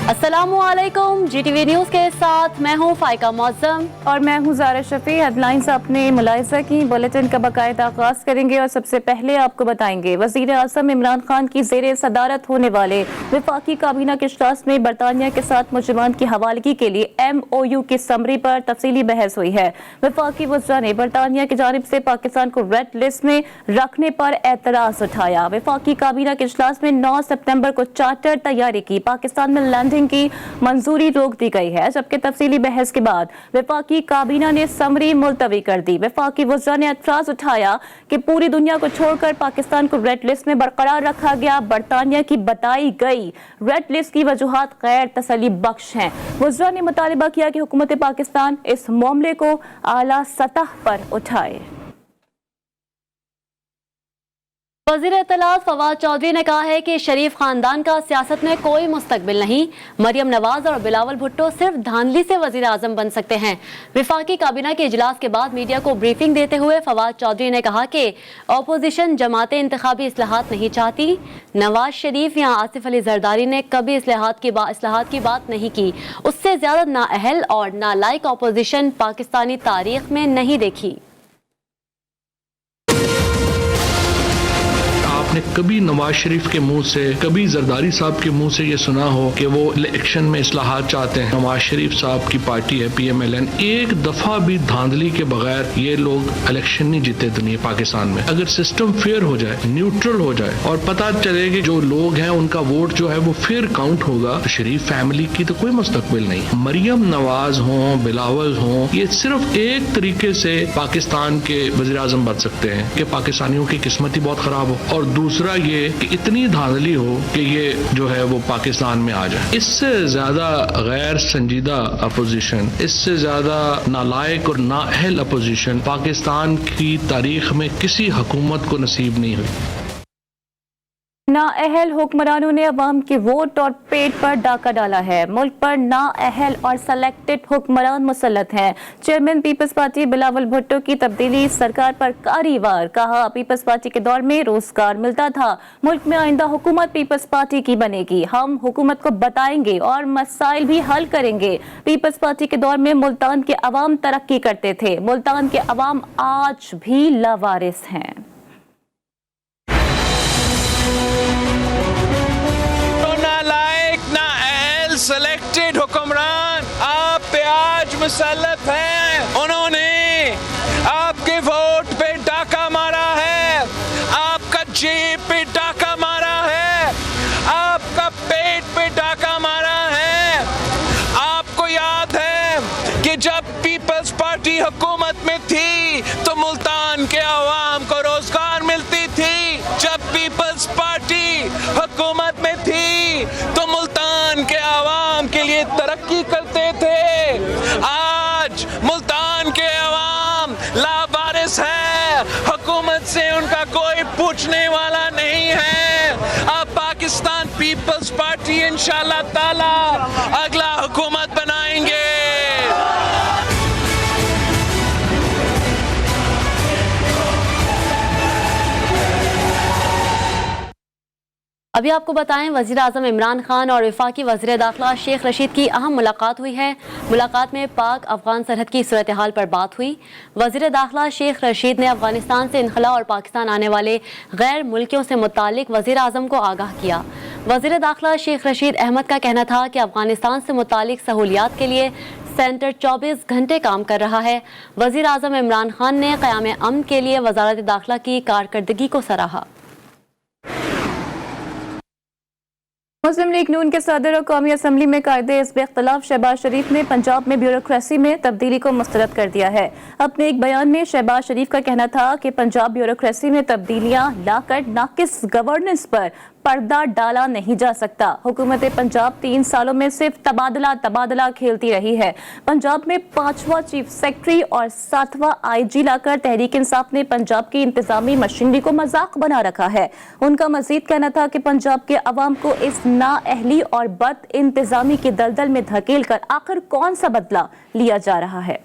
अस्सलामुअलैकुम, जीटीवी न्यूज़ के साथ मैं हूं फाइका मौसम और मैं हूं ज़ारा शफी। हेडलाइंस आपने मुलाहिज़ा की, बुलेटिन का बाकायदा आगाज़ करेंगे और सबसे पहले आपको बताएंगे वज़ीर आज़म इमरान खान की ज़ेरे सदारत होने वाले वफाकी काबीना के इजलास में बरतानिया के साथ मुलज़मान की हवालगी के लिए MOU की समरी पर तफसीली बहस हुई है। वफाकी वज़रा ने बरतानिया की जानिब से पाकिस्तान को रेड लिस्ट में रखने पर एतराज़ उठाया। वफाकी काबीना के इजलास में 9 सितंबर को चार्टर तैयारी की पाकिस्तान में लैंडिंग की मंजूरी रोक दी गई है, जबकि तफसीली बहस के बाद वफाकी काबीना ने समरी मुलतवी कर दी। वफाकी वज़रा ने एतराज उठाया कि पूरी दुनिया को छोड़कर पाकिस्तान को रेड लिस्ट में बरकरार रखा गया। बरतानिया की बताई गई रेड लिस्ट की वजूहात गैर तसल्ली बख्श हैं। वज़रा ने मुतालिबा किया कि हुकूमत पाकिस्तान इस मामले को आला सतह पर उठाए। वज़ीर इत्तलात फवाद चौधरी ने कहा है कि शरीफ खानदान का सियासत में कोई मुस्तकबिल नहीं। मरियम नवाज और बिलावल भुट्टो सिर्फ धांधली से वज़ीर आज़म बन सकते हैं। वफाकी काबीना के इजलास के बाद मीडिया को ब्रीफिंग देते हुए फवाद चौधरी ने कहा कि अपोजिशन जमातें इंतखाबी इस्लाहात नहीं चाहती। नवाज शरीफ या आसिफ अली जरदारी ने कभी इस्लाहात की बात नहीं की। उससे ज्यादा नाअहल और नालायक अपोजिशन पाकिस्तानी तारीख में नहीं देखी। आपने कभी नवाज शरीफ के मुंह से, कभी जरदारी साहब के मुंह से ये सुना हो कि वो इलेक्शन में इस्लाहात चाहते हैं? नवाज शरीफ साहब की पार्टी है PMLN, एक दफा भी धांधली के बगैर ये लोग इलेक्शन नहीं जीते दुनिया पाकिस्तान में। अगर सिस्टम फेयर हो जाए, न्यूट्रल हो जाए और पता चले कि जो लोग हैं उनका वोट जो है वो फेयर काउंट होगा, तो शरीफ फैमिली की तो कोई मुस्तकबिल नहीं। मरियम नवाज हों, बिलावल हों, ये सिर्फ एक तरीके से पाकिस्तान के वज़ीर आज़म बन सकते हैं कि पाकिस्तानियों की किस्मत ही बहुत खराब हो, और दूसरा ये कि इतनी धांधली हो कि ये जो है वो पाकिस्तान में आ जाए। इससे ज्यादा गैर संजीदा अपोजिशन, इससे ज्यादा नालायक और नाअहल अपोजिशन पाकिस्तान की तारीख में किसी हुकूमत को नसीब नहीं हुई। नाअहल हुक्मरानों ने अवाम के वोट और पेट पर डाका डाला है। मुल्क पर नाअहल और सेलेक्टेड हुक्मरान मुसल्लत हैं। चेयरमैन पीपल्स पार्टी बिलावल भुट्टो की तब्दीली सरकार पर कारीवार। कहा, पीपल्स पार्टी के दौर में रोजगार मिलता था। मुल्क में आइंदा हुकूमत पीपल्स पार्टी की बनेगी। हम हुकूमत को बताएंगे और मसाइल भी हल करेंगे। पीपल्स पार्टी के दौर में मुल्तान के अवाम तरक्की करते थे। मुल्तान के अवाम आज भी लावारिस हैं। सिलेक्टेड हुक्मरान आप पे आज मुसल्लत हैं। उन्होंने आपके वोट पे डाका मारा है, आपका जेब पे डाका मारा है, आपका पेट पे डाका मारा है। आपको याद है कि जब पीपल्स पार्टी हुकूमत में थी तो मुल्तान के अवाम को रोजगार मिलती थी। जब पीपल्स पार्टी हुकूमत में थी तो मुल्तान के अवाम के लिए तरक्की करते थे। आज मुल्तान के अवाम लावारिस है, हुकूमत से उनका कोई पूछने वाला नहीं है। अब पाकिस्तान पीपल्स पार्टी इंशाअल्लाह ताला अगला हुकूमत बनाएंगे। अभी आपको बताएं, वज़ीर आज़म इमरान खान और वफाकी वज़ीर दाखिला शेख रशीद की अहम मुलाकात हुई है। मुलाकात में पाक अफगान सरहद की सूरत हाल पर बात हुई। वज़ीर दाखिला शेख रशीद ने अफगानिस्तान से इनखला और पाकिस्तान आने वाले गैर मुल्कियों से मुतालिक वज़ीर आज़म को आगाह किया। वज़ीर दाखिला शेख रशीद अहमद का कहना था कि अफगानिस्तान से मुतालिक सहूलियात के लिए सेंटर 24 घंटे काम कर रहा है। वज़ीर आज़म इमरान खान ने क़याम अमन के लिए वज़ारत दाखिला की कारकर्दगी को सराहा। मुस्लिम लीग नून के सदर और कौमी असम्बली में कायदे हिज़्ब इख्तिलाफ शहबाज शरीफ ने पंजाब में ब्यूरोक्रेसी में तब्दीली को मुस्तरद कर दिया है। अपने एक बयान में शहबाज शरीफ का कहना था कि पंजाब ब्यूरोक्रेसी में तब्दीलियां लाकर नाकिस गवर्नेंस पर पर्दा डाला नहीं जा सकता। हुकूमत पंजाब 3 सालों में सिर्फ तबादला खेलती रही है। पंजाब में 5वां चीफ सेक्रेटरी और 7वां IG लाकर तहरीक इंसाफ ने पंजाब की इंतजामी मशीनरी को मजाक बना रखा है। उनका मजीद कहना था कि पंजाब के अवाम को इस नाअहली और बद इंतजामी की दलदल में धकेल कर आखिर कौन सा बदला लिया जा रहा है।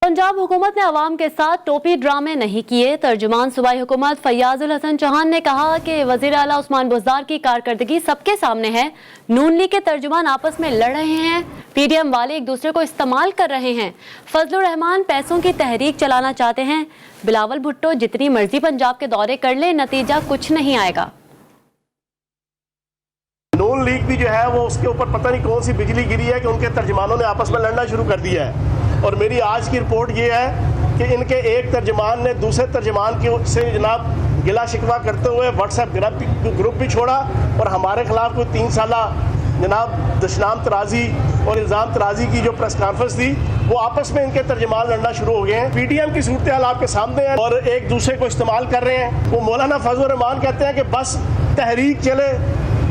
पंजाब हुकूमत ने अवाम के साथ टोपी ड्रामे नहीं किए। तर्जुमान सूबाई हुकूमत फैयाजुल हसन चौहान ने कहा कि वजीर आला उस्मान बुज़दार की कारकर्दगी सबके सामने है। नून लीग के तर्जुमान आपस में लड़ रहे हैं, पीडीएम वाले एक दूसरे को इस्तेमाल कर रहे हैं। फजलुर रहमान पैसों की तहरीक चलाना चाहते हैं। बिलावल भुट्टो जितनी मर्जी पंजाब के दौरे कर ले, नतीजा कुछ नहीं आएगा। नून लीग भी जो है वो उसके ऊपर पता नहीं कौन सी बिजली गिरी है कि उनके तर्जमानों ने आपस में लड़ना शुरू कर दिया है। और मेरी आज की रिपोर्ट ये है कि इनके एक तर्जमान ने दूसरे तर्जमान की से जनाब गिला शिकवा करते हुए व्हाट्सएप ग्रुप भी छोड़ा और हमारे खिलाफ कोई 3 साल जनाब दशनाम तराजी और इल्ज़ाम तराजी की जो प्रेस कॉन्फ्रेंस थी वो आपस में इनके तर्जमान लड़ना शुरू हो गए हैं। पीडीएम की सूरत हाल आपके सामने है और एक दूसरे को इस्तेमाल कर रहे हैं। वो मौलाना फजलुर रहमान कहते हैं कि बस तहरीक चले,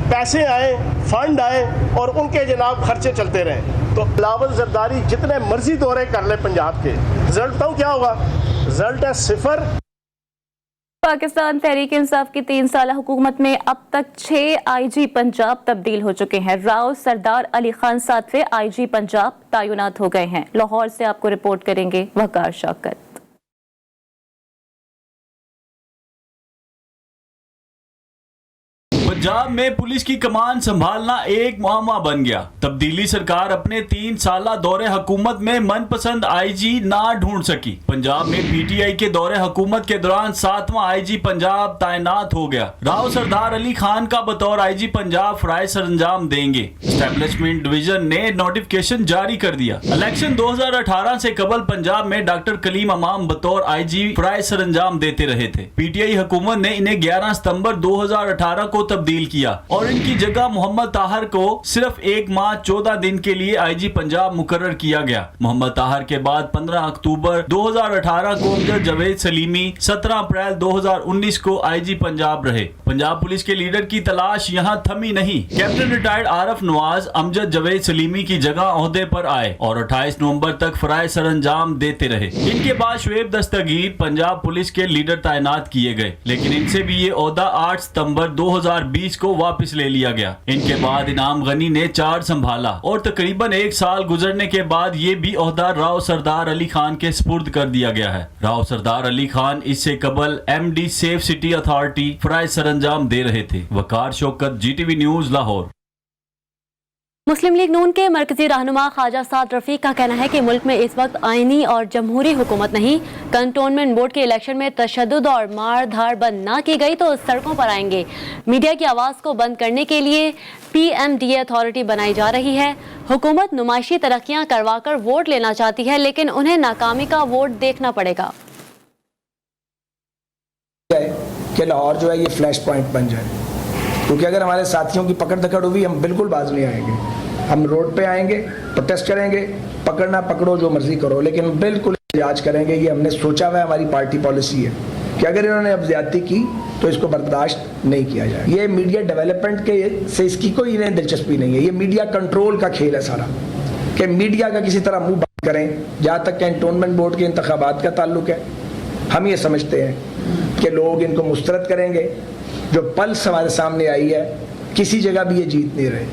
पैसे आए, फंड आए और उनके जनाब खर्चे चलते रहें। तो बिलावल जरदारी जितने मर्जी दौरे कर ले पंजाब के, रिजल्ट बताऊं क्या होगा? रिजल्ट है 0। पाकिस्तान तहरीक इंसाफ की 3 साल हुकूमत में अब तक 6 आईजी पंजाब तब्दील हो चुके हैं। राव सरदार अली खान 7वें आईजी पंजाब तैनात हो गए हैं। लाहौर से आपको रिपोर्ट करेंगे वकार शौकत। पंजाब में पुलिस की कमान संभालना एक मुआमा बन गया। तब्दीली सरकार अपने 3 साला दौरे हुकूमत में मनपसंद आईजी ना ढूंढ सकी। पंजाब में पीटीआई के दौरे हुकूमत के दौरान 7वां आईजी पंजाब तैनात हो गया। राव सरदार अली खान का बतौर आईजी पंजाब फराइज सरंजाम देंगे। एस्टेब्लिशमेंट डिवीजन ने नोटिफिकेशन जारी कर दिया। इलेक्शन 2018 से कबल पंजाब में डॉक्टर कलीम अमाम बतौर आईजी फराइज सरंजाम देते रहे थे। पीटीआई हुकूमत ने इन्हें 11 सितंबर 2018 को तब्दील किया और इनकी जगह मोहम्मद ताहर को सिर्फ 1 माह 14 दिन के लिए आईजी पंजाब मुकर्रर किया गया। मोहम्मद ताहर के बाद 15 अक्टूबर 2018 को अमजद जावेद सलीमी, 17 अप्रैल 2019 को आईजी पंजाब रहे। पंजाब पुलिस के लीडर की तलाश यहाँ थमी नहीं। कैप्टन रिटायर्ड आरफ नवाज अमजद जावेद सलीमी की जगह ओहदे पर आए और 28 नवंबर तक फराइज सरंजाम देते रहे। इनके बाद शुएब दस्तगीर पंजाब पुलिस के लीडर तैनात किए गए, लेकिन इनसे भी ये ओहदा 8 सितंबर 2020 को वापस ले लिया गया। इनके बाद इनाम गनी ने चार्ज संभाला और तकरीबन 1 साल गुजरने के बाद ये भी ओहदा राव सरदार अली खान के स्पुर्द कर दिया गया है। राव सरदार अली खान इससे कबल एमडी सेफ सिटी अथॉरिटी फराइज सरंजाम दे रहे थे। वकार शौकत, जीटीवी न्यूज, लाहौर। मुस्लिम लीग नून के मरकजी रहनुमा ख्वाजा साद रफीक का कहना है कि मुल्क में इस वक्त आईनी और जमहूरी हुकूमत नहीं। कंटोनमेंट बोर्ड के इलेक्शन में तशद्दुद और मार धाड़ बंद ना की गई तो सड़कों पर आएंगे। मीडिया की आवाज़ को बंद करने के लिए PMDA अथॉरिटी बनाई जा रही है। हुकूमत नुमाइशी तरक्कियां करवाकर वोट लेना चाहती है, लेकिन उन्हें नाकामी का वोट देखना पड़ेगा। कि लाहौर जो है ये फ्लैश पॉइंट बन जाए, क्योंकि अगर हमारे साथियों की पकड़ दकड़ हुई हम बिल्कुल बाज नहीं आएंगे। हम रोड पे आएंगे, प्रोटेस्ट करेंगे, पकड़ना पकड़ो, जो मर्जी करो, लेकिन बिल्कुल जांच करेंगे। ये हमने सोचा हुआ है, हमारी पार्टी पॉलिसी है कि अगर इन्होंने अब ज्यादती की तो इसको बर्दाश्त नहीं किया जाए। ये मीडिया डेवलपमेंट के से इसकी कोई इन्हें दिलचस्पी नहीं है। ये मीडिया कंट्रोल का खेल है सारा, कि मीडिया का किसी तरह मुंह बंद करें। जहाँ तक कैंटोनमेंट बोर्ड के इंतखाबात का ताल्लुक है, हम ये समझते हैं कि लोग इनको मुस्तरद करेंगे। जो पल्स हमारे सामने आई है, किसी जगह भी ये जीत नहीं रहे।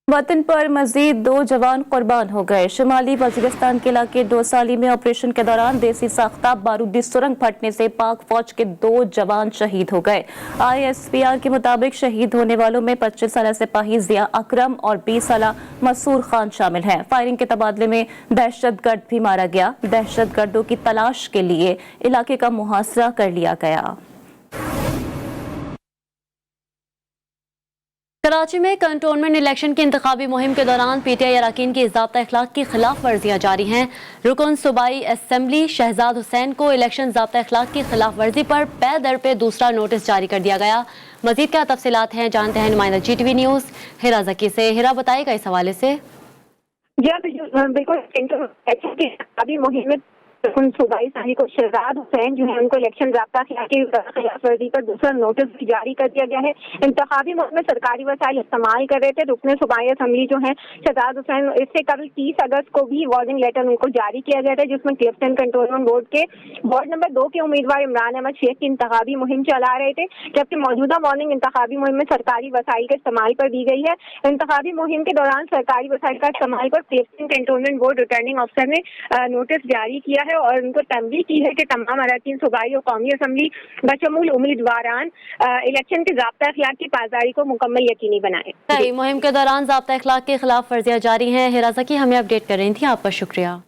वतन पर मजीद 2 जवान कुर्बान हो गए। शुमाली वजीरिस्तान के इलाके डोसाली में ऑपरेशन के दौरान देसी साख्ता बारूदी सुरंग फटने से पाक फौज के 2 जवान शहीद हो गए। ISPR के मुताबिक शहीद होने वालों में 25 साला सिपाही जिया अकरम और 20 साला मसूर खान शामिल हैं। फायरिंग के तबादले में दहशतगर्द भी मारा गया। दहशतगर्दों की तलाश के लिए इलाके का मुहासरा कर लिया गया। कराची में कंटोनमेंट इलेक्शन की इंतखाबी मुहिम के दौरान PTI अरकान की ज़ाब्ता अखलाक की खिलाफ वर्जियाँ जारी हैं। रुकन सूबाई असम्बली शहजाद हुसैन को इलेक्शन ज़ाब्ता अखलाक की खिलाफ वर्जी पर पे दर पे दूसरा नोटिस जारी कर दिया गया। मजीद क्या तफसीलात हैं जानते हैं नुमाइंदा GTV न्यूज़ हिरा जकी से। हिरा, बताएगा इस हवाले से। जी बिल्कुल मुहिम में उन सूबाई साही को शहजाद हुसैन जो है उनको इलेक्शन ज़ाब्ता की खिलाफ वर्जी पर दूसरा नोटिस जारी कर दिया गया है। इंतखाबी मुहिम में सरकारी वसाइल इस्तेमाल कर रहे थे। रुकने सूबाई असम्बली जो है शहजाद हुसैन, इससे कल 30 अगस्त को भी वार्निंग लेटर उनको जारी किया गया था, जिसमें क्लिफ्टन कंटोनमेंट बोर्ड के वार्ड नंबर 2 के उम्मीदवार इमरान अहमद शेख की इंतखाबी मुहिम चला रहे थे। जबकि मौजूदा वार्निंग इंतखाबी मुहिम में सरकारी वसाइल के इस्तेमाल पर दी गई है। इंतखाबी मुहिम के दौरान सरकारी वसाइल का इस्तेमाल पर क्लिफ्टन कंटोनमेंट बोर्ड रिटर्निंग अफसर ने नोटिस जारी किया है और उनको तंबीह की है कि तमाम अराकीन सूबाई और कौमी असम्बली बशमूल उम्मीदवारान इलेक्शन के ज़ाब्ता अखलाक की पासदारी को मुकम्मल यकीनी बनाए। मुहिम के दौरान ज़ाब्ता अखलाक के खिलाफ वर्जियां जारी हैं। हिराजा की हमें अपडेट कर रही थी, आपका शुक्रिया।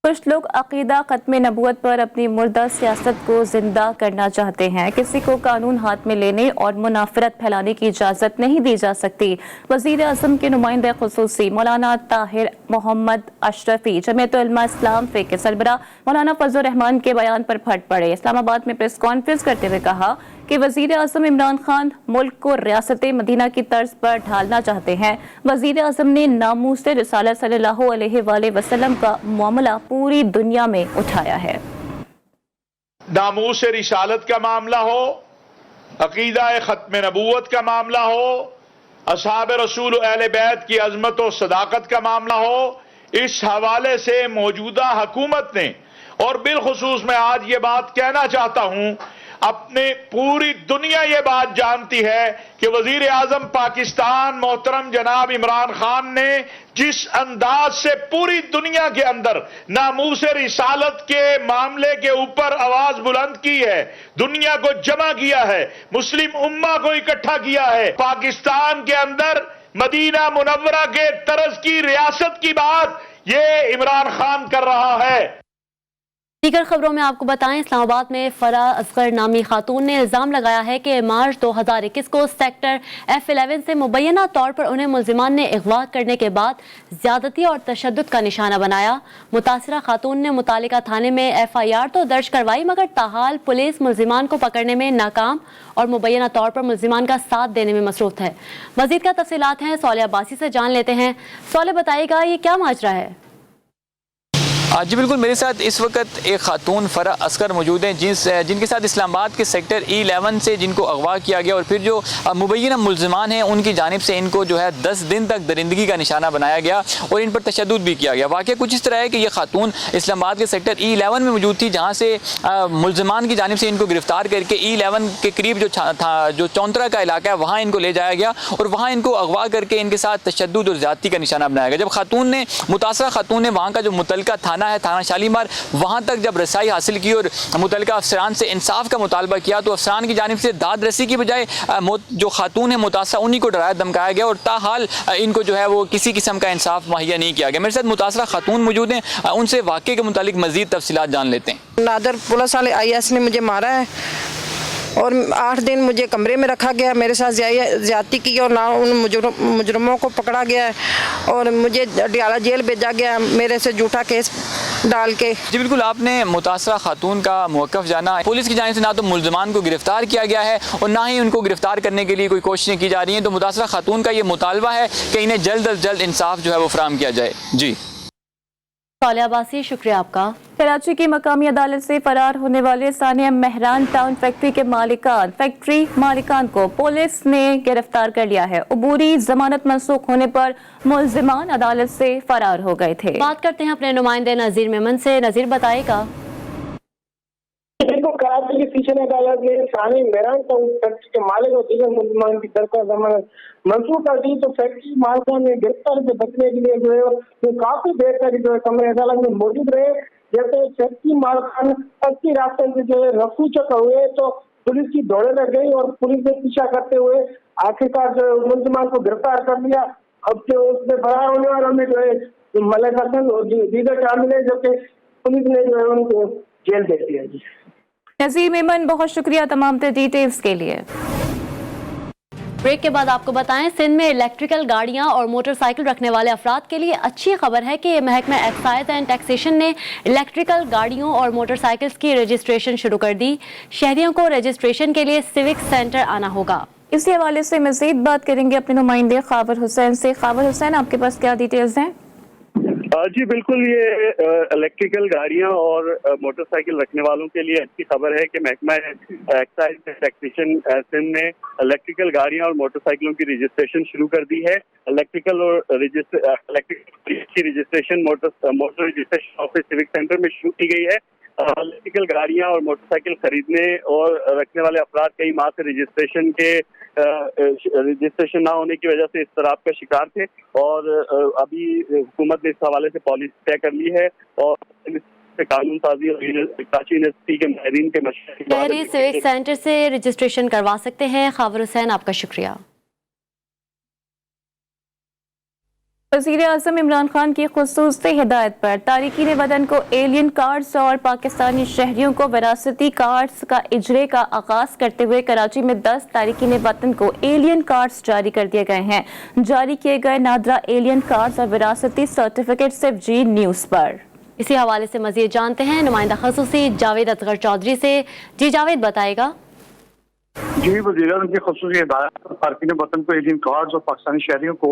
कुछ लोग अकीदा ख़त्म नबूवत पर अपनी मुर्दा सियासत को जिंदा करना चाहते हैं। किसी को कानून हाथ में लेने और मुनाफरत फैलाने की इजाज़त नहीं दी जा सकती। वज़ीर आज़म के नुमाइंदे ख़ुसूसी मौलाना ताहिर मोहम्मद अशरफी जमीयत उलमा इस्लाम फ़िक़्ह के सरबराह मौलाना फजल रहमान के बयान पर फट पड़े। इस्लामाबाद में प्रेस कॉन्फ्रेंस करते हुए कहा कि वज़ीर आज़म इमरान खान मुल्क को रियासत मदीना की तर्ज पर ढालना चाहते हैं। वज़ीर आज़म ने नामूस रिसालत सल्लल्लाहु अलैहि वसल्लम का मामला पूरी दुनिया में उठाया है। नामूस रिसालत का मामला हो, अकीदा ख़त्म नबूवत का मामला हो, असहाब रसूल अहले बैत की अज़मत और सदाकत का मामला हो, इस हवाले से मौजूदा हुकूमत ने, और बिलखुसूस मैं आज ये बात कहना चाहता हूं, अपने पूरी दुनिया ये बात जानती है कि वजीर आजम पाकिस्तान मोहतरम जनाब इमरान खान ने जिस अंदाज से पूरी दुनिया के अंदर नामूस रिसालत के मामले के ऊपर आवाज बुलंद की है, दुनिया को जमा किया है, मुस्लिम उम्मा को इकट्ठा किया है, पाकिस्तान के अंदर मदीना मुनव्वरा के तर्ज की रियासत की बात ये इमरान खान कर रहा है। दीगर खबरों में आपको बताएं, इस्लामाबाद में फरा असगर नामी खातून ने इल्ज़ाम लगाया है कि मार्च 2021 को सेक्टर F11 से मुबैना तौर पर उन्हें मुल्जिमान ने अगवा करने के बाद ज़्यादती और तशद्दुद का निशाना बनाया। मुतासिरा खातून ने मुतालिका थाने में FIR तो दर्ज करवाई, मगर ताहाल पुलिस मुल्जिमान को पकड़ने में नाकाम और मुबैना तौर पर मुल्जिमान का साथ देने में मसरूफ है। मज़ीद क्या तफसीलात हैं, सौलिया अब्बासी से जान लेते हैं। सौलिया, बताइएगा ये क्या माजरा है? जी बिल्कुल, मेरे साथ इस वक्त एक खातून फरा असगर मौजूद हैं जिनके साथ इस्लामाबाद के सेक्टर E11 से जिनको अगवा किया गया और फिर जो मुबैना मुल्जिमान हैं उनकी जानिब से इनको जो है 10 दिन तक दरिंदगी का निशाना बनाया गया और इन पर तशद्दुद भी किया गया। वाक़या कुछ इस तरह है कि ये खातून इस्लामाबाद के सेक्टर E11 में मौजूद थी, जहाँ से मुल्जिमान की जानिब से इनको गिरफ्तार करके E11 के करीब जो चौंतरा का इलाका है वहाँ इनको ले जाया गया और वहाँ इनको अगवा करके इनके साथ तशद्दुद और ज़्यादती का निशाना बनाया गया। जब मुतासरा खातून ने वहाँ का जो मुतलका थाना है, थाना शालीमार, वहां तक जब रसाई हासिल की और मुतलका अफसरान से इंसाफ का मुतालबा किया तो अफसरान की जानिब से दाद रसी की बजाय जो खातून है मुतासरा उन्हीं को डराया धमकाया गया और ताहाल इनको जो है वो किसी किस्म का इंसाफ मुहैया नहीं किया गया। मेरे साथ मुतासरा खातून मौजूद हैं, उनसे वाक़े के मुतालिक मजीद तफसीलात जान लेते हैं। नादर पुलिस वाले IS ने मुझे मारा है और 8 दिन मुझे कमरे में रखा गया, मेरे साथ ज़्यादती की और ना उन मुजरमों को पकड़ा गया है और मुझे डियाला जेल भेजा गया मेरे से झूठा केस डाल के। जी बिल्कुल, आपने मुतासरा खातून का मौक़िफ़ जाना। पुलिस की जानिब से ना तो मुल्ज़िमान को गिरफ्तार किया गया है और ना ही उनको गिरफ्तार करने के लिए कोई कोशिशें की जा रही हैं, तो मुतासरा खातून का ये मुतालबा है कि इन्हें जल्द अज जल्द इंसाफ जो है वो फराहम किया जाए। जी सौलिया अब्बासी, शुक्रिया आपका। कराची की मकामी अदालत से फरार होने वाले सानिया मेहरान टाउन फैक्ट्री के फैक्ट्री मालिकान को पुलिस ने गिरफ्तार कर लिया है। अबूरी जमानत मनसूख होने पर मुल्जिमान अदालत से फरार हो गए थे। बात करते हैं अपने नुमाइंदे नज़ीर मेमन से। नज़ीर, बताएगा। कराची की सेशन अदालत ने सानिया मेहरान टाउन फैक्ट्री के मालिक और दीगर मुल्जिमान की दरख्वास्त जमानत मंसूख कर दी, तो फैक्ट्री मालिकान ने गिरफ्तार से बचने के लिए जो है वो काफी देर तक जो है कमरे अदालत में मौजूद रहे। जैसे फैक्ट्री मालिकान अच्छी रास्ते से जो है रफू चक्कर हुए तो पुलिस की दौड़े लग गई और पुलिस ने पीछा करते हुए आखिरकार जो मुल्जिमान को गिरफ्तार कर लिया। अब जो उसमें फरार होने वालों में जो है मलिक हसन और दीगर शामिल है, जबकि पुलिस ने जो है उनको जेल भेज दिया। जी नज़ीर मेमन, बहुत शुक्रिया तमाम डिटेल्स के लिए। ब्रेक के बाद आपको बताएं, सिंध में इलेक्ट्रिकल गाड़ियां और मोटरसाइकिल रखने वाले अफराद के लिए अच्छी खबर है कि महकमा एक्साइज एंड टैक्सेशन ने इलेक्ट्रिकल गाड़ियों और मोटरसाइकिल्स की रजिस्ट्रेशन शुरू कर दी। शहरियों को रजिस्ट्रेशन के लिए सिविक सेंटर आना होगा। इसी हवाले से मज़ीद बात करेंगे अपने नुमाइंदे ख़ावर हुसैन से। ख़ावर हुसैन, आपके पास क्या डिटेल्स हैं? जी बिल्कुल, ये इलेक्ट्रिकल गाड़ियां और मोटरसाइकिल रखने वालों के लिए अच्छी खबर है कि महकमा एक्साइज टैक्सेशन सिंध ने इलेक्ट्रिकल गाड़ियां और मोटरसाइकिलों की रजिस्ट्रेशन शुरू कर दी है। इलेक्ट्रिक की registration motor registration office civic centre में शुरू की गई है। इलेक्ट्रिकल गाड़ियां और मोटरसाइकिल खरीदने और रखने वाले अफराद कई माह से रजिस्ट्रेशन ना होने की वजह से इस तरह का शिकार थे और अभी हुकूमत ने इस हवाले से पॉलिसी तय कर ली है और कानून साजी और कराची यूनिवर्सिटी के माहिरीन के मशवरे शहरी सिविक सेंटर से रजिस्ट्रेशन करवा सकते हैं। खावर हुसैन, आपका शुक्रिया। वज़ीर-ए-आज़म इमरान खान की खुसूसी हिदायत पर तारिकीन वतन को एलियन कार्ड्स और पाकिस्तानी शहरियों को विरासती कार्ड्स का इजरे का आगाज करते हुए कराची में 10 तारिकीन वतन को एलियन कार्ड्स जारी कर दिए गए हैं। जारी किए गए नादरा एलियन कार्ड्स और विरासती सर्टिफिकेट सिर्फ जी न्यूज़ पर। इसी हवाले से मजीद जानते हैं नुमाइंदा खसूसी जावेद असगर चौधरी से। जी जावेद, बताएगा। जी, वज़ीर-ए-आज़म की खुसूसी हिदायत पर तारिकीन वतन को एलियन कार्ड्स और पाकिस्तानी शहरियों को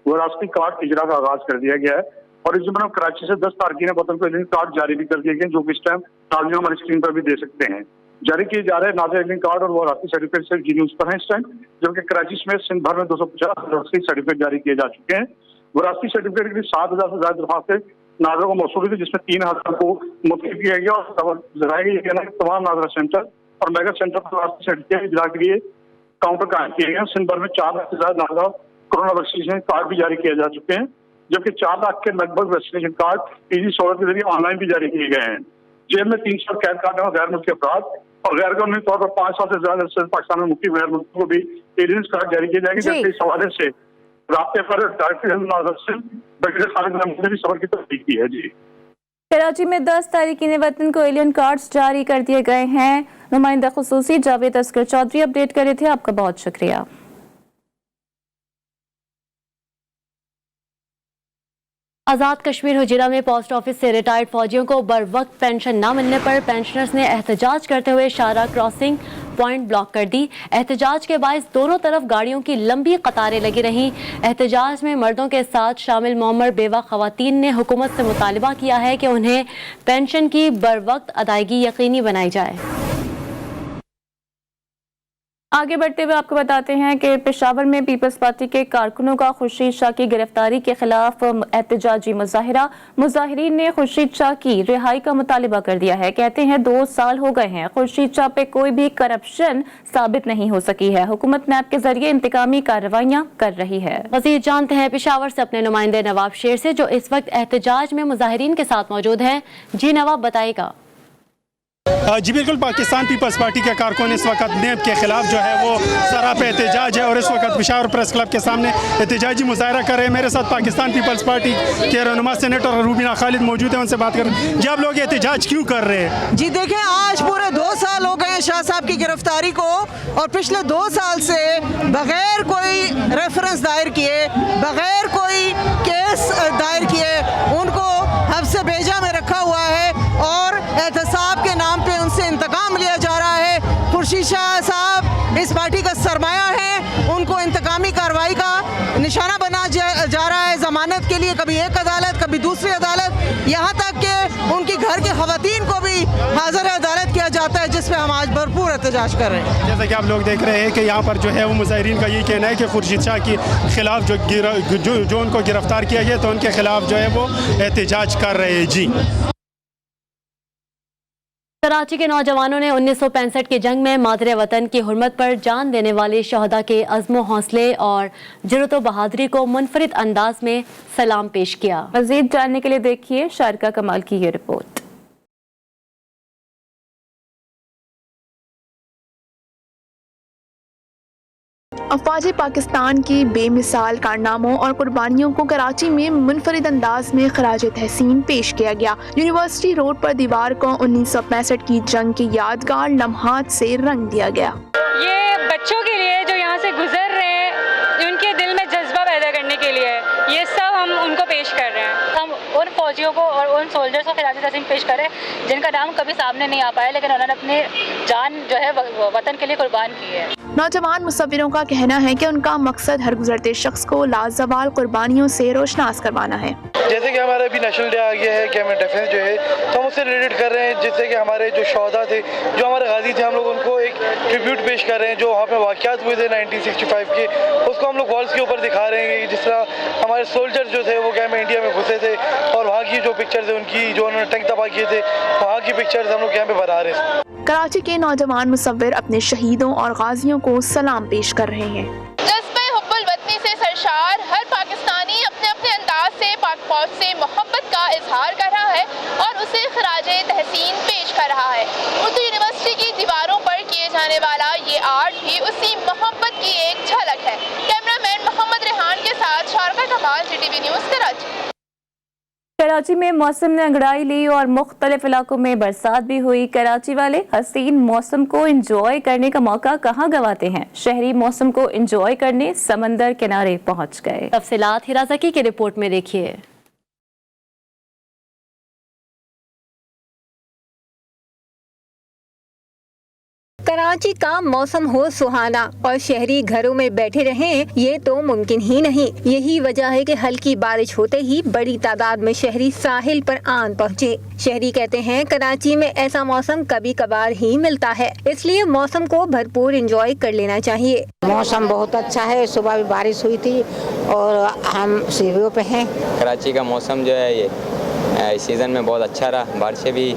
विरासती कार्ड इजरा का आगाज कर दिया गया है और इस जुम्मन कराची से 10 तारकीन वतन को एलियन कार्ड जारी भी कर दिए गए, जो कि इस टाइम नाज़रीन हमारी स्क्रीन पर भी दे सकते हैं। जारी किए जा रहे नाज़र एलियन कार्ड और विरासती सर्टिफिकेट सिर्फ जी न्यूज़ पर हैं इस टाइम, जबकि कराची समेत सिंध भर में 250 विरासती सर्टिफिकेट जारी किए जा चुके हैं। विरासती सर्टिफिकेट के लिए 7,000 से ज्यादा दरखास्तें नाजरों को मौसूल हुई थी, जिसमें 3,000 को मुतकिल किया गया और तमाम नाजरा सेंटर और मेगा सेंटर पर विरासती सर्टिफिकेट इजरा के लिए काउंटर कायम किए गए। सिंध भर में 4 लाख से ज्यादा नाजरा कोरोना वैक्सीनेशन कार्ड भी जारी किए जा चुके हैं, जबकि 4 लाख के लगभग वैक्सीनेशन कार्ड इजी सहूलत के जरिए ऑनलाइन भी जारी किए गए हैं। जेल में 300 कैद काटने वाले गैर मुल्की अफराद और गैर कानूनी तौर पर 5 साल से ज्यादा पाकिस्तान में मुख्य गैर मुल्कों को भी एलियंस कार्ड जारी किए जाएंगे, जबकि इस हवाले से राब्ते पर डायरेक्टर ने भी सबर की तस्दीक की है। जी, कराची में 10 तारिकीन वतन को एलियन कार्ड्स जारी कर दिए गए हैं। नुमाइंदा खुसूसी जावेद असगर चौधरी अपडेट कर रहे थे, आपका बहुत शुक्रिया। आज़ाद कश्मीर हुजिरा में पोस्ट ऑफिस से रिटायर्ड फौजियों को बर वक्त पेंशन न मिलने पर पेंशनर्स ने एहतजाज करते हुए शाहरा क्रॉसिंग पॉइंट ब्लॉक कर दी। एहतजाज के बायस दोनों तरफ गाड़ियों की लंबी कतारें लगी रहीं। एहतजाज में मर्दों के साथ शामिल मोमर बेवा खवातीन ने हुकूमत से मुतालबा किया है कि उन्हें पेंशन की बर वक्त अदायगी यकीनी बनाई जाए। आगे बढ़ते हुए आपको बताते हैं कि पेशावर में पीपल्स पार्टी के कारकुनों का खुर्शीद शाह की गिरफ्तारी के खिलाफ एहतजाजी मुजाहिरा। मुजाहिरीन ने खुर्शीद शाह की रिहाई का मुतालिबा कर दिया है। कहते हैं 2 साल हो गए हैं, खुर्शीद शाह पे कोई भी करप्शन साबित नहीं हो सकी है। हुकूमत नैब के जरिए इंतकामी कार्रवाइयां कर रही है। मज़ीद जानते हैं पेशावर से अपने नुमाइंदे नवाब शेर से, जो इस वक्त एहतजाज में मुजाहिरीन के साथ मौजूद हैं। जी नवाब, बताएगा। जी बिल्कुल, पाकिस्तान पीपल्स पार्टी के कारकुन इस वक्त नेब के खिलाफ जो है वो सरापे एहतजाज है और इस वक्त पेशावर प्रेस क्लब के सामने एहतजाजी मुजाहरा कर रहे हैं। मेरे साथ पाकिस्तान पीपल्स पार्टी के रहनुमा सेनेटर रूबीना खालिद मौजूद है, उनसे बात कर रहे हैं। जी, आप लोग एहतजाज क्यों कर रहे हैं? जी देखें, आज पूरे 2 साल हो गए शाह साहब की गिरफ्तारी को और पिछले 2 साल से बगैर कोई रेफरेंस दायर किए, बगैर कोई केस दायर किए उनको हब्से भेजा में रखा हुआ है और एहतसाब के नाम पे उनसे इंतकाम लिया जा रहा है। खुर्शीद शाह साहब इस पार्टी का सरमाया है, उनको इंतकामी कार्रवाई का निशाना बना जा रहा है। जमानत के लिए कभी एक अदालत, कभी दूसरी अदालत, यहाँ तक कि उनकी घर की खवातीन को भी हाजिर अदालत किया जाता है, जिसपे हम आज भरपूर एहतजाज कर रहे हैं। जैसा कि आप लोग देख रहे हैं कि यहाँ पर जो है वो मुजाहिरीन का यही कहना है कि खुर्शीद शाह के खिलाफ जो उनको गिरफ्तार किया गया तो उनके खिलाफ जो है वो एहतजाज कर रहे हैं। जी, कराची के नौजवानों ने 1965 की जंग में मादरे वतन की हुर्मत पर जान देने वाले शहदा के अज़्म हौसले और जुर्रत व बहादुरी को मुनफरिद अंदाज में सलाम पेश किया। मज़ीद जानने के लिए देखिए शारिका कमाल की ये रिपोर्ट। अफवाज पाकिस्तान की बेमिसाल कारनामों और कुर्बानियों को कराची में मुनफरिद अंदाज में खराज तहसीन पेश किया गया। यूनिवर्सिटी रोड पर दीवार को 1965 की जंग के यादगार लम्हात से रंग दिया गया। ये बच्चों के लिए जो यहाँ से गुजर रहे हैं, उनके दिल में जज्बा पैदा करने के लिए ये सब हम उनको पेश कर रहे हैं। हम उन फौजियों को और उन सोल्जर्स को खिराज तहसीन पेश करें जिनका नाम कभी सामने नहीं आ पाया, लेकिन उन्होंने अपने जान जो है वतन के लिए कुर्बान की है। नौजवान मुसव्विरों का कहना है कि उनका मकसद हर गुजरते शख्स को लाजवाल कुर्बानियों से रोशनास करवाना है। जैसे कि हमारा अभी नेशनल डे आ गया है कि हमें डिफेंस जो है तो हम उससे रिलेटेड कर रहे हैं, जिससे कि हमारे जो शोहदा थे, जो हमारे गाजी थे, हम लोग उनको एक ट्रिब्यूट पेश कर रहे हैं। जो वहाँ पे वाक़यात हुए थे 1965 के, उसको हम लोग वॉल्स के ऊपर दिखा रहे हैं कि जिस तरह हमारे सोल्जर जो थे वो क्या में इंडिया में घुसे थे और वहाँ की जो पिक्चर्स है उनकी, जो उन्होंने टैंक तबाह किए थे, वहाँ की पिक्चर्स हम लोग यहाँ पे बना रहे हैं। कराची के नौजवान मुसव्विर अपने शहीदों और गाजियों को सलाम पेश कर रहे हैं। जज्बे हुब्बुल वतनी से सरशार हर पाकिस्तानी अपने अपने अंदाज से पाक फौज से मोहब्बत का इजहार कर रहा है और उसे खराजे तहसीन पेश कर रहा है। उर्दू यूनिवर्सिटी की दीवारों पर किए जाने वाला ये आर्ट भी उसी मोहब्बत की एक झलक है। कैमरामैन मोहम्मद रेहान के साथ शारका कमाल, GTV न्यूज़, कराची। कराची में मौसम ने अंगड़ाई ली और मुख्तलिफ इलाकों में बरसात भी हुई। कराची वाले हसीन मौसम को एंजॉय करने का मौका कहाँ गंवाते हैं। शहरी मौसम को एंजॉय करने समंदर किनारे पहुंच गए। तफसीलात हिरा ज़की की रिपोर्ट में देखिए। कराची का मौसम हो सुहाना और शहरी घरों में बैठे रहें, ये तो मुमकिन ही नहीं। यही वजह है कि हल्की बारिश होते ही बड़ी तादाद में शहरी साहिल पर आन पहुँचे। शहरी कहते हैं कराची में ऐसा मौसम कभी कभार ही मिलता है, इसलिए मौसम को भरपूर एंजॉय कर लेना चाहिए। मौसम बहुत अच्छा है, सुबह भी बारिश हुई थी और हम सीढ़ियों पे हैं। कराची का मौसम जो है ये सीज़न में बहुत अच्छा रहा, बारिशें भी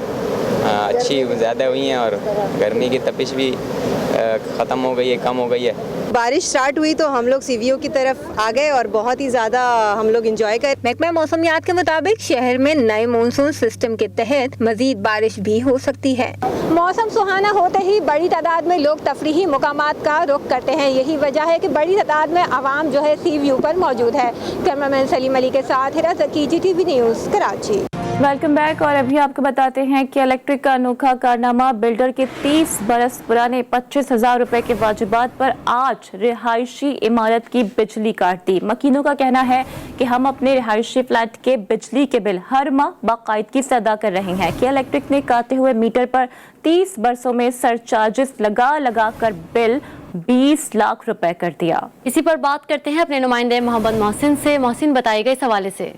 अच्छी ज़्यादा हुई हैं और गर्मी की तपिश भी ख़त्म हो गई है, कम हो गई है। बारिश स्टार्ट हुई तो हम लोग सीवियों की तरफ आ गए और बहुत ही ज़्यादा हम लोग एंजॉय कर। महकमा मौसमियात के मुताबिक शहर में नए मानसून सिस्टम के तहत मजीद बारिश भी हो सकती है। मौसम सुहाना होते ही बड़ी तादाद में लोग तफरीही मुकामात का रुख करते हैं। यही वजह है कि बड़ी तादाद में आवाम जो है सी व्यू पर मौजूद है। कैमरामैन सलीम अली के साथ Hira Zaki, GTV news, Karachi. Welcome back. और अभी आपको बताते हैं कि इलेक्ट्रिक का अनोखा कारनामा, बिल्डर के 30 बरस पुराने 25,000 रुपए के वाजिबात पर आज रिहायशी इमारत की बिजली काट दी। मकीनों का कहना है कि हम अपने रिहायशी फ्लैट के बिजली के बिल हर माह बाकायदगी से अदा कर रहे हैं कि इलेक्ट्रिक ने काटे हुए मीटर पर 30 बरसों में सरचार्जेस लगा कर बिल 20 लाख रुपए कर दिया। इसी पर बात करते हैं अपने नुमाइंदे मोहम्मद मोहसिन से। मोहसिन, बताइएगा इस हवाले से।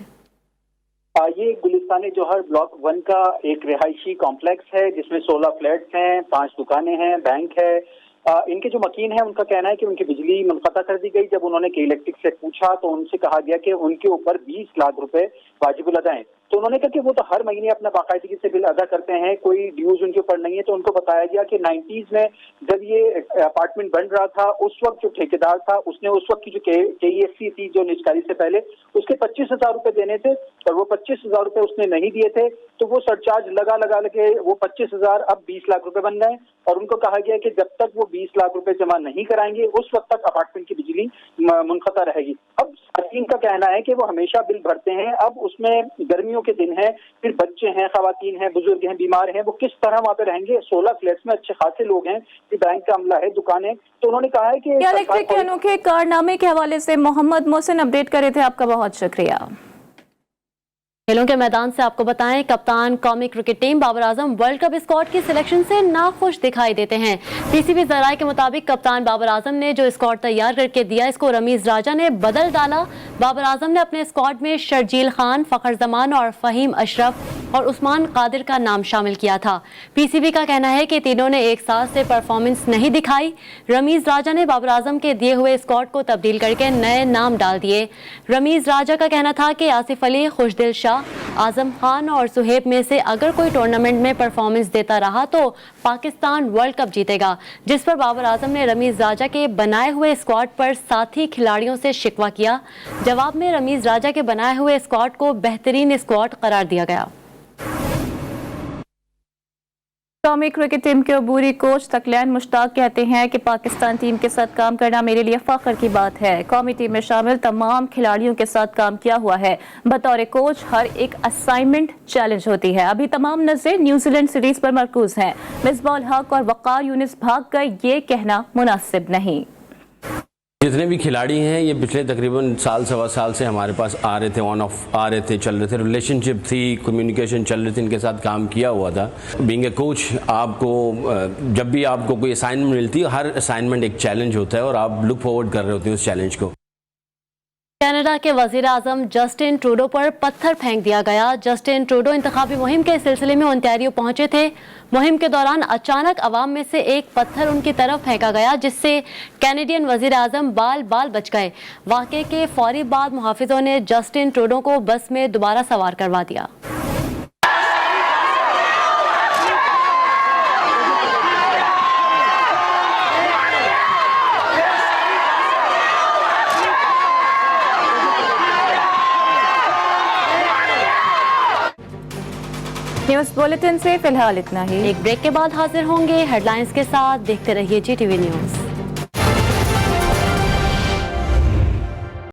ये गुलिस्तानी जौहर ब्लॉक 1 का एक रिहायशी कॉम्प्लेक्स है जिसमें 16 फ्लैट्स हैं, 5 दुकानें हैं, बैंक है। इनके जो मकीन हैं उनका कहना है कि उनकी बिजली मुनक़ता कर दी गई। जब उन्होंने के इलेक्ट्रिक से पूछा तो उनसे कहा गया कि उनके ऊपर 20 लाख रुपए वाजिबुल अदा हैं। तो उन्होंने कहा कि वो तो हर महीने अपना बाकायदगी से बिल अदा करते हैं, कोई ड्यूज उनके ऊपर नहीं है। तो उनको बताया गया कि 90s में जब ये अपार्टमेंट बन रहा था उस वक्त जो ठेकेदार था उसने उस वक्त की जो KESC थी जो निजकारी से पहले, उसके 25,000 रुपए देने थे और वो 25,000 रुपए उसने नहीं दिए थे। तो वो सरचार्ज लगा के वो 25,000 अब 20 लाख रुपए बन गए और उनको कहा गया कि जब तक वो 20 लाख रुपए जमा नहीं कराएंगे उस वक्त तक अपार्टमेंट की बिजली मुनक़ता रहेगी। अब साथीन का कहना है कि वो हमेशा बिल भरते हैं, अब उसमें गर्मियों के दिन है, फिर बच्चे हैं, खवातीन हैं, बुजुर्ग हैं, बीमार हैं, वो किस तरह वहाँ पे रहेंगे। 16 फ्लैट्स में अच्छे खासे लोग हैं, बैंक का अमला है, दुकानें। तो उन्होंने कहा है कि इलेक्ट्रिक के अनोखे कारनामे के हवाले से मोहम्मद मोहसिन अपडेट कर रहे थे। आपका बहुत शुक्रिया। खेलों के मैदान से आपको बताएं, कप्तान कौमी cricket team Babar Azam world cup squad की सिलेक्शन से नाखुश दिखाई देते हैं। PCB ज़राए के मुताबिक कप्तान बाबर आजम ने जो स्क्वाड तैयार करके दिया इसको रमीज राजा ने बदल डाला। बाबर आजम ने अपने स्क्वाड में शर्जील खान, फखर जमान और फ़हीम अशरफ और उस्मान कादिर का नाम शामिल किया था। PCB का कहना है कि तीनों ने एक साथ से परफॉर्मेंस नहीं दिखाई। रमीज राजा ने बाबर आजम के दिए हुए स्क्वाड को तब्दील करके नए नाम डाल दिए। रमीज राजा का कहना था कि आसिफ अली, खुशदिल शाह, आजम खान और सुहेब में से अगर कोई टूर्नामेंट में परफॉर्मेंस देता रहा तो पाकिस्तान वर्ल्ड कप जीतेगा, जिस पर बाबर आजम ने रमीज राजा के बनाए हुए स्क्वाड पर साथी खिलाड़ियों से शिकवा किया। जवाब में रमीज राजा के बनाए हुए स्क्वाड को बेहतरीन स्क्वाड करार दिया गया। कौमी क्रिकेट टीम के अबूरी कोच तकलैन मुश्ताक कहते हैं कि पाकिस्तान टीम के साथ काम करना मेरे लिए फख्र की बात है। कौमी टीम में शामिल तमाम खिलाड़ियों के साथ काम किया हुआ है। बतौर कोच हर एक असाइनमेंट चैलेंज होती है। अभी तमाम नजरें न्यूजीलैंड सीरीज पर मरकूज हैं। मिसबाह उल हक और वक़ार यूनिस भाग कर ये कहना मुनासिब नहीं। जितने भी खिलाड़ी हैं ये पिछले तकरीबन साल सवा साल से हमारे पास आ रहे थे, ऑन ऑफ आ रहे थे, चल रहे थे, रिलेशनशिप थी, कम्युनिकेशन चल रही थी, इनके साथ काम किया हुआ था। बीइंग ए कोच आपको जब भी आपको कोई असाइनमेंट मिलती है, हर असाइनमेंट एक चैलेंज होता है और आप लुक फॉरवर्ड कर रहे होते हैं उस चैलेंज को। कनाडा के वज़ीर-ए-आज़म जस्टिन ट्रूडो पर पत्थर फेंक दिया गया। जस्टिन ट्रूडो इंतखाबी मुहिम के सिलसिले में ओंटारियो पहुंचे थे। मुहिम के दौरान अचानक अवाम में से एक पत्थर उनकी तरफ फेंका गया, जिससे कैनेडियन वज़ीर-ए-आज़म बाल बाल बच गए। वाक़े के फौरी बाद मुहाफ़िज़ों ने जस्टिन ट्रूडो को बस में दोबारा सवार करवा दिया। न्यूज़ बुलेटिन से फिलहाल इतना ही। एक ब्रेक के बाद हाजिर होंगे हेडलाइंस के साथ। देखते रहिए GTV न्यूज़।